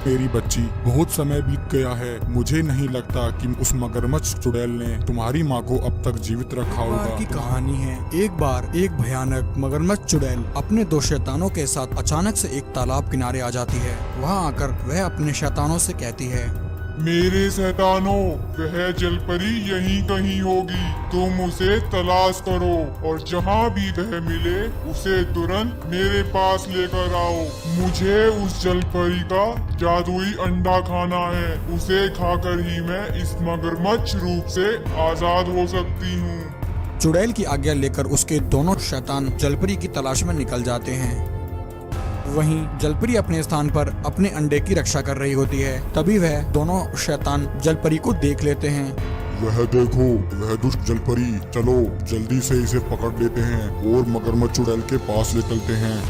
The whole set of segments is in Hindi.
मेरी बच्ची, बहुत समय बीत गया है। मुझे नहीं लगता कि उस मगरमच्छ चुड़ैल ने तुम्हारी माँ को अब तक जीवित रखा बार होगा। की कहानी है। एक बार एक भयानक मगरमच्छ चुड़ैल अपने दो शैतानों के साथ अचानक से एक तालाब किनारे आ जाती है। वहाँ आकर वह अपने शैतानों से कहती है, मेरे शैतानों, वह जलपरी यहीं कहीं होगी। तुम उसे तलाश करो और जहाँ भी वह मिले उसे तुरंत मेरे पास लेकर आओ। मुझे उस जलपरी का जादुई अंडा खाना है। उसे खाकर ही मैं इस मगरमच्छ रूप से आजाद हो सकती हूँ। चुड़ैल की आज्ञा लेकर उसके दोनों शैतान जलपरी की तलाश में निकल जाते हैं। वहीं जलपरी अपने स्थान पर अपने अंडे की रक्षा कर रही होती है। तभी वह दोनों शैतान जलपरी को देख लेते हैं। वह देखो, वह दुष्ट जलपरी। चलो जल्दी से इसे पकड़ लेते हैं और मगरमच्छ चुड़ैल के पास ले चलते हैं।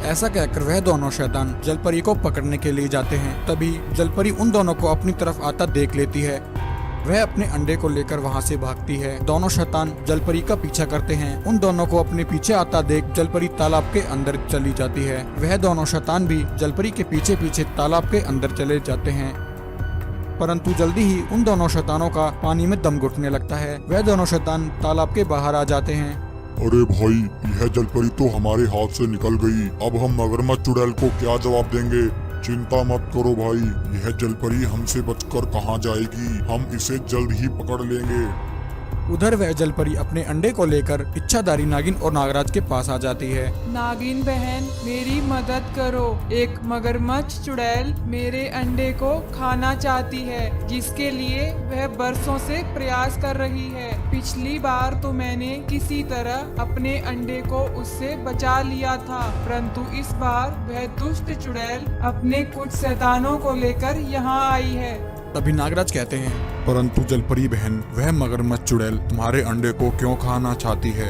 ऐसा कहकर वह दोनों शैतान जलपरी को पकड़ने के लिए जाते हैं। तभी जलपरी उन दोनों को अपनी तरफ आता देख लेती है। वह अपने अंडे को लेकर वहां से भागती है। दोनों शैतान जलपरी का पीछा करते हैं। उन दोनों को अपने पीछे आता देख जलपरी तालाब के अंदर चली जाती है। वह दोनों शैतान भी जलपरी के पीछे पीछे तालाब के अंदर चले जाते हैं। परंतु जल्दी ही उन दोनों शैतानों का पानी में दम घुटने लगता है। वह दोनों शैतान तालाब के बाहर आ जाते हैं। अरे भाई, यह जलपरी तो हमारे हाथ से निकल गई। अब हम मगरमच्छ चुड़ैल को क्या जवाब देंगे? चिंता मत करो भाई, यह जलपरी हमसे बचकर कहाँ जाएगी। हम इसे जल्द ही पकड़ लेंगे। उधर वह जलपरी अपने अंडे को लेकर इच्छाधारी नागिन और नागराज के पास आ जाती है। नागिन बहन, मेरी मदद करो। एक मगरमच्छ चुड़ैल मेरे अंडे को खाना चाहती है, जिसके लिए वह बरसों से प्रयास कर रही है। पिछली बार तो मैंने किसी तरह अपने अंडे को उससे बचा लिया था, परंतु इस बार वह दुष्ट चुड़ैल अपने कुछ शैतानों को लेकर यहाँ आई है। तभी नागराज कहते हैं, परंतु जलपरी बहन, वह मगरमच्छ चुड़ैल तुम्हारे अंडे को क्यों खाना चाहती है?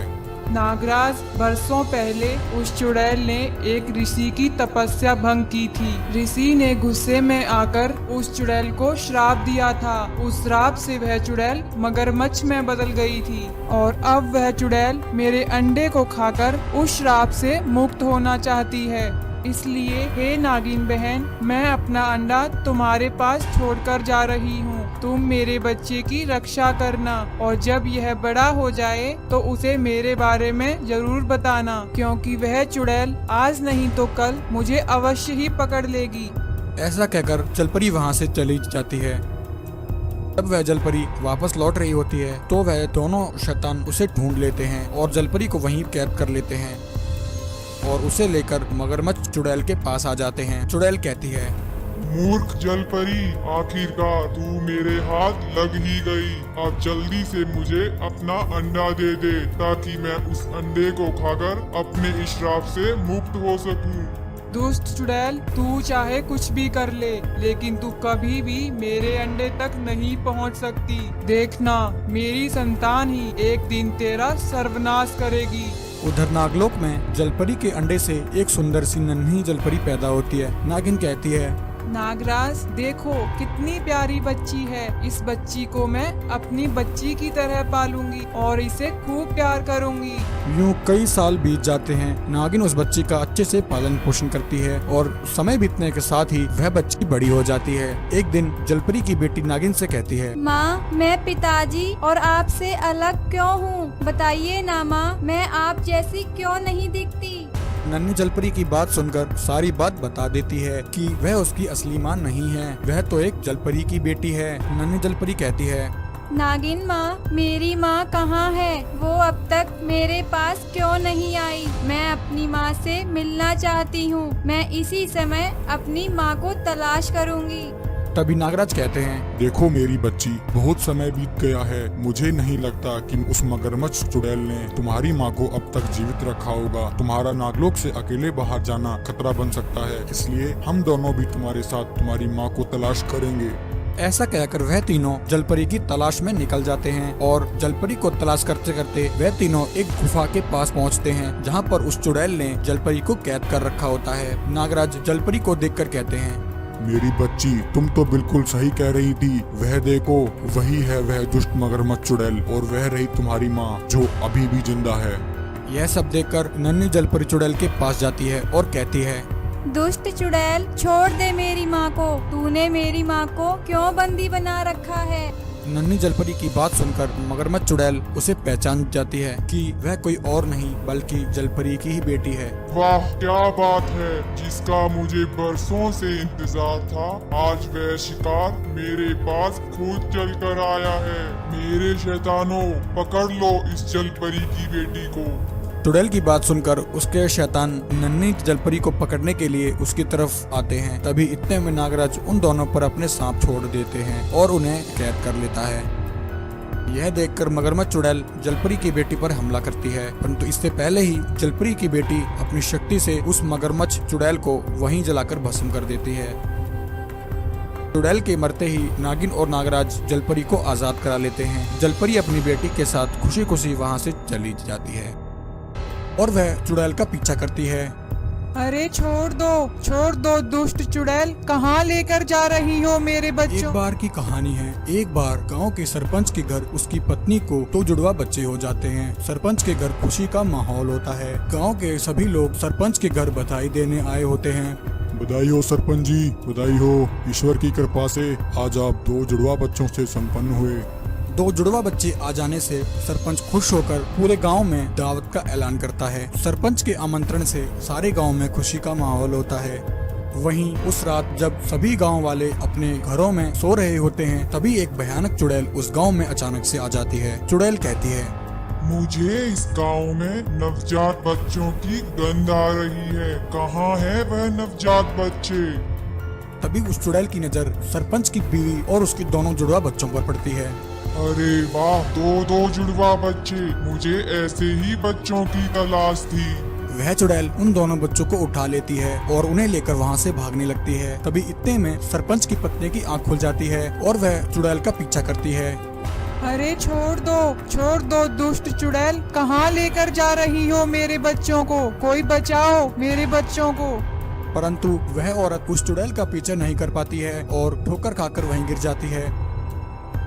नागराज, बरसों पहले उस चुड़ैल ने एक ऋषि की तपस्या भंग की थी। ऋषि ने गुस्से में आकर उस चुड़ैल को श्राप दिया था। उस श्राप से वह चुड़ैल मगरमच्छ में बदल गई थी और अब वह चुड़ैल मेरे अंडे को खाकर उस श्राप से मुक्त होना चाहती है। इसलिए हे नागिन बहन, मैं अपना अंडा तुम्हारे पास छोड़कर जा रही हूँ। तुम मेरे बच्चे की रक्षा करना और जब यह बड़ा हो जाए तो उसे मेरे बारे में जरूर बताना, क्योंकि वह चुड़ैल आज नहीं तो कल मुझे अवश्य ही पकड़ लेगी। ऐसा कहकर जलपरी वहाँ से चली जाती है। जब वह जलपरी वापस लौट रही होती है तो वह दोनों शैतान उसे ढूंढ लेते हैं और जलपरी को वहीं कैद कर लेते हैं और उसे लेकर मगरमच्छ चुड़ैल के पास आ जाते हैं। चुड़ैल कहती है, मूर्ख जलपरी, आखिरकार तू मेरे हाथ लग ही गई। अब जल्दी से मुझे अपना अंडा दे दे, ताकि मैं उस अंडे को खाकर अपने इस श्राप से मुक्त हो सकूं। दुष्ट चुड़ैल, तू चाहे कुछ भी कर ले, लेकिन तू कभी भी मेरे अंडे तक नहीं पहुंच सकती। देखना, मेरी संतान ही एक दिन तेरा सर्वनाश करेगी। उधर नागलोक में जलपरी के अंडे से एक सुंदर सी नन्ही जलपरी पैदा होती है। नागिन कहती है, नागराज, देखो कितनी प्यारी बच्ची है। इस बच्ची को मैं अपनी बच्ची की तरह पालूंगी और इसे खूब प्यार करूंगी। यूं कई साल बीत जाते हैं। नागिन उस बच्ची का अच्छे से पालन पोषण करती है और समय बीतने के साथ ही वह बच्ची बड़ी हो जाती है। एक दिन जलपरी की बेटी नागिन से कहती है, माँ, मैं पिताजी और आपसे अलग क्यों हूँ? बताइए ना माँ, मैं आप जैसी क्यों नहीं दिखती? नन्ही जलपरी की बात सुनकर सारी बात बता देती है कि वह उसकी असली माँ नहीं है, वह तो एक जलपरी की बेटी है। नन्ही जलपरी कहती है, नागिन माँ, मेरी माँ कहाँ है? वो अब तक मेरे पास क्यों नहीं आई? मैं अपनी माँ से मिलना चाहती हूँ। मैं इसी समय अपनी माँ को तलाश करूँगी। तभी नागराज कहते हैं, देखो मेरी बच्ची, बहुत समय बीत गया है। मुझे नहीं लगता कि उस मगरमच्छ चुड़ैल ने तुम्हारी माँ को अब तक जीवित रखा होगा। तुम्हारा नागलोक से अकेले बाहर जाना खतरा बन सकता है, इसलिए हम दोनों भी तुम्हारे साथ तुम्हारी माँ को तलाश करेंगे। ऐसा कहकर वह तीनों जलपरी की तलाश में निकल जाते हैं और जलपरी को तलाश करते करते वह तीनों एक गुफा के पास पहुंचते हैं, जहां पर उस चुड़ैल ने जलपरी को कैद कर रखा होता है। नागराज जलपरी को देखकर कहते हैं, मेरी बच्ची, तुम तो बिल्कुल सही कह रही थी। वह देखो, वही है वह दुष्ट मगरमच्छ चुड़ैल और वह रही तुम्हारी माँ जो अभी भी जिंदा है। यह सब देखकर नन्ही जलपरी चुड़ैल के पास जाती है और कहती है, दुष्ट चुड़ैल, छोड़ दे मेरी माँ को। तूने मेरी माँ को क्यों बंदी बना रखा है? नन्ही जलपरी की बात सुनकर मगरमच्छ चुड़ैल उसे पहचान जाती है कि वह कोई और नहीं बल्कि जलपरी की ही बेटी है। वाह क्या बात है, जिसका मुझे बरसों से इंतजार था, आज वह शिकार मेरे पास खुद चल कर आया है। मेरे शैतानों, पकड़ लो इस जलपरी की बेटी को। चुड़ैल की बात सुनकर उसके शैतान नन्ही जलपरी को पकड़ने के लिए उसकी तरफ आते हैं। तभी इतने में नागराज उन दोनों पर अपने सांप छोड़ देते हैं और उन्हें कैद कर लेता है। यह देखकर मगरमच्छ चुड़ैल जलपरी की बेटी पर हमला करती है, परंतु इससे पहले ही जलपरी की बेटी अपनी शक्ति से उस मगरमच्छ चुड़ैल को वहीं जलाकर भस्म कर देती है। चुड़ैल के मरते ही नागिन और नागराज जलपरी को आजाद करा लेते हैं। जलपरी अपनी बेटी के साथ खुशी खुशी वहाँ से चली जाती है और वह चुड़ैल का पीछा करती है। अरे छोड़ दो दुष्ट चुड़ैल, कहाँ लेकर जा रही हो मेरे एक बच्चों? बार की कहानी है। एक बार गांव के सरपंच के घर उसकी पत्नी को 2 जुड़वा बच्चे हो जाते हैं। सरपंच के घर खुशी का माहौल होता है। गांव के सभी लोग सरपंच के घर बधाई देने आए होते हैं। बधाई हो सरपंच जी, बधाई हो। ईश्वर की कृपा से आज आप 2 जुड़वा बच्चों से संपन्न हुए। 2 जुड़वा बच्चे आ जाने से सरपंच खुश होकर पूरे गांव में दावत का ऐलान करता है। सरपंच के आमंत्रण से सारे गांव में खुशी का माहौल होता है। वहीं उस रात जब सभी गांव वाले अपने घरों में सो रहे होते हैं, तभी एक भयानक चुड़ैल उस गांव में अचानक से आ जाती है। चुड़ैल कहती है, मुझे इस गांव में नवजात बच्चों की गंध आ रही है। कहाँ है वह नवजात बच्चे? तभी उस चुड़ैल की नजर सरपंच की बीवी और उसके दोनों जुड़वा बच्चों पर पड़ती है। अरे वाह, 2 जुड़वा बच्चे, मुझे ऐसे ही बच्चों की तलाश थी। वह चुड़ैल उन दोनों बच्चों को उठा लेती है और उन्हें लेकर वहाँ से भागने लगती है। तभी इतने में सरपंच की पत्नी की आंख खुल जाती है और वह चुड़ैल का पीछा करती है। अरे छोड़ दो दुष्ट चुड़ैल, कहाँ लेकर जा रही हो मेरे बच्चों को? कोई बचाओ मेरे बच्चों को। परंतु वह औरत उस चुड़ैल का पीछा नहीं कर पाती है और ठोकर खाकर वहीं गिर जाती है।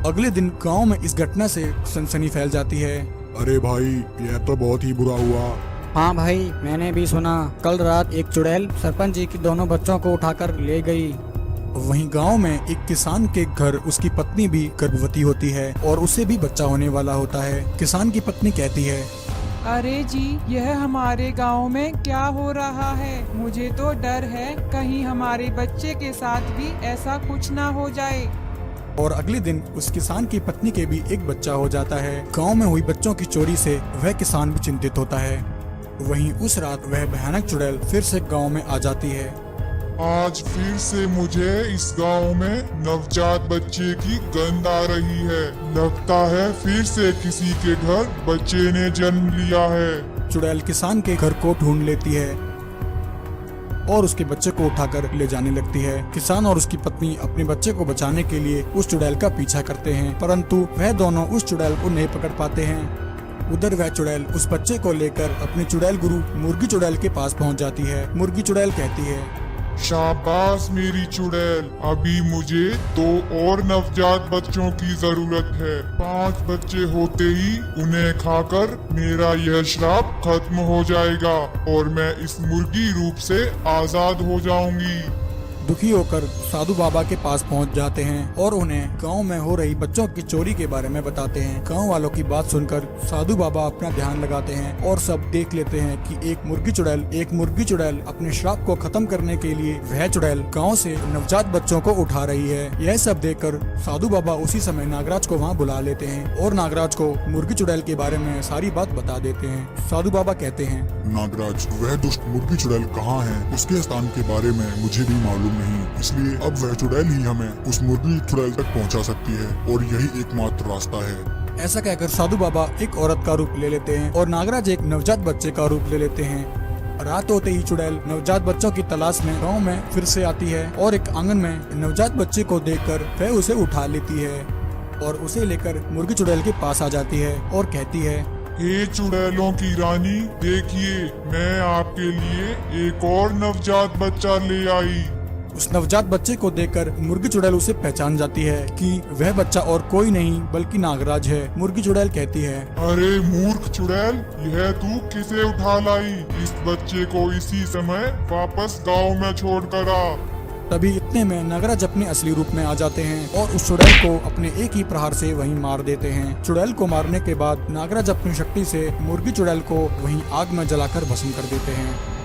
अगले दिन गांव में इस घटना से सनसनी फैल जाती है। अरे भाई, यह तो बहुत ही बुरा हुआ। हाँ भाई, मैंने भी सुना। कल रात एक चुड़ैल सरपंच जी के दोनों बच्चों को उठाकर ले गई। वहीं गांव में एक किसान के घर उसकी पत्नी भी गर्भवती होती है और उसे भी बच्चा होने वाला होता है। किसान की पत्नी कहती है, अरे जी, यह हमारे गांव में क्या हो रहा है? मुझे तो डर है कहीं हमारे बच्चे के साथ भी ऐसा कुछ ना हो जाए। और अगले दिन उस किसान की पत्नी के भी एक बच्चा हो जाता है। गांव में हुई बच्चों की चोरी से वह किसान भी चिंतित होता है। वहीं उस रात वह भयानक चुड़ैल फिर से गांव में आ जाती है। आज फिर से मुझे इस गांव में नवजात बच्चे की गंध आ रही है। लगता है फिर से किसी के घर बच्चे ने जन्म लिया है। चुड़ैल किसान के घर को ढूंढ लेती है और उसके बच्चे को उठाकर ले जाने लगती है। किसान और उसकी पत्नी अपने बच्चे को बचाने के लिए उस चुड़ैल का पीछा करते हैं, परंतु वह दोनों उस चुड़ैल को नहीं पकड़ पाते हैं। उधर वह चुड़ैल उस बच्चे को लेकर अपने चुड़ैल गुरु मुर्गी चुड़ैल के पास पहुंच जाती है। मुर्गी चुड़ैल कहती है, शाबाश मेरी चुड़ैल, अभी मुझे 2 और नवजात बच्चों की जरूरत है। 5 बच्चे होते ही उन्हें खाकर मेरा यह श्राप खत्म हो जाएगा और मैं इस मुर्गी रूप से आजाद हो जाऊंगी। दुखी होकर साधु बाबा के पास पहुंच जाते हैं और उन्हें गांव में हो रही बच्चों की चोरी के बारे में बताते हैं। गांव वालों की बात सुनकर साधु बाबा अपना ध्यान लगाते हैं और सब देख लेते हैं कि एक मुर्गी चुड़ैल अपने श्राप को खत्म करने के लिए वह चुड़ैल गांव से नवजात बच्चों को उठा रही है। यह सब देखकर साधु बाबा उसी समय नागराज को वहाँ बुला लेते हैं और नागराज को मुर्गी चुड़ैल के बारे में सारी बात बता देते हैं। साधु बाबा कहते हैं, नागराज, वह दुष्ट मुर्गी चुड़ैल कहाँ है? उसके स्थान के बारे में मुझे भी मालूम नहीं, इसलिए अब वह चुड़ैल ही हमें उस मुर्गी चुड़ैल तक पहुंचा सकती है और यही एकमात्र रास्ता है। ऐसा कहकर साधु बाबा एक औरत का रूप ले लेते हैं और नागराज एक नवजात बच्चे का रूप ले लेते हैं। रात होते ही चुड़ैल नवजात बच्चों की तलाश में गांव में फिर से आती है और एक आंगन में नवजात बच्चे को देखकर वह उसे उठा लेती है और उसे लेकर मुर्गी चुड़ैल के पास आ जाती है और कहती है, हे चुड़ैलों की रानी, देखिए मैं आपके लिए एक और नवजात बच्चा ले आई। उस नवजात बच्चे को देखकर मुर्गी चुड़ैल उसे पहचान जाती है कि वह बच्चा और कोई नहीं बल्कि नागराज है। मुर्गी चुड़ैल कहती है, अरे मूर्ख चुड़ैल, यह तू किसे उठा लाई? इस बच्चे को इसी समय वापस गांव में छोड़ कर आ। तभी इतने में नागराज अपने असली रूप में आ जाते हैं और उस चुड़ैल को अपने एक ही प्रहार से वहीं मार देते हैं। चुड़ैल को मारने के बाद नागराज अपनी शक्ति से मुर्गी चुड़ैल को वहीं आग में जलाकर भस्म कर देते हैं।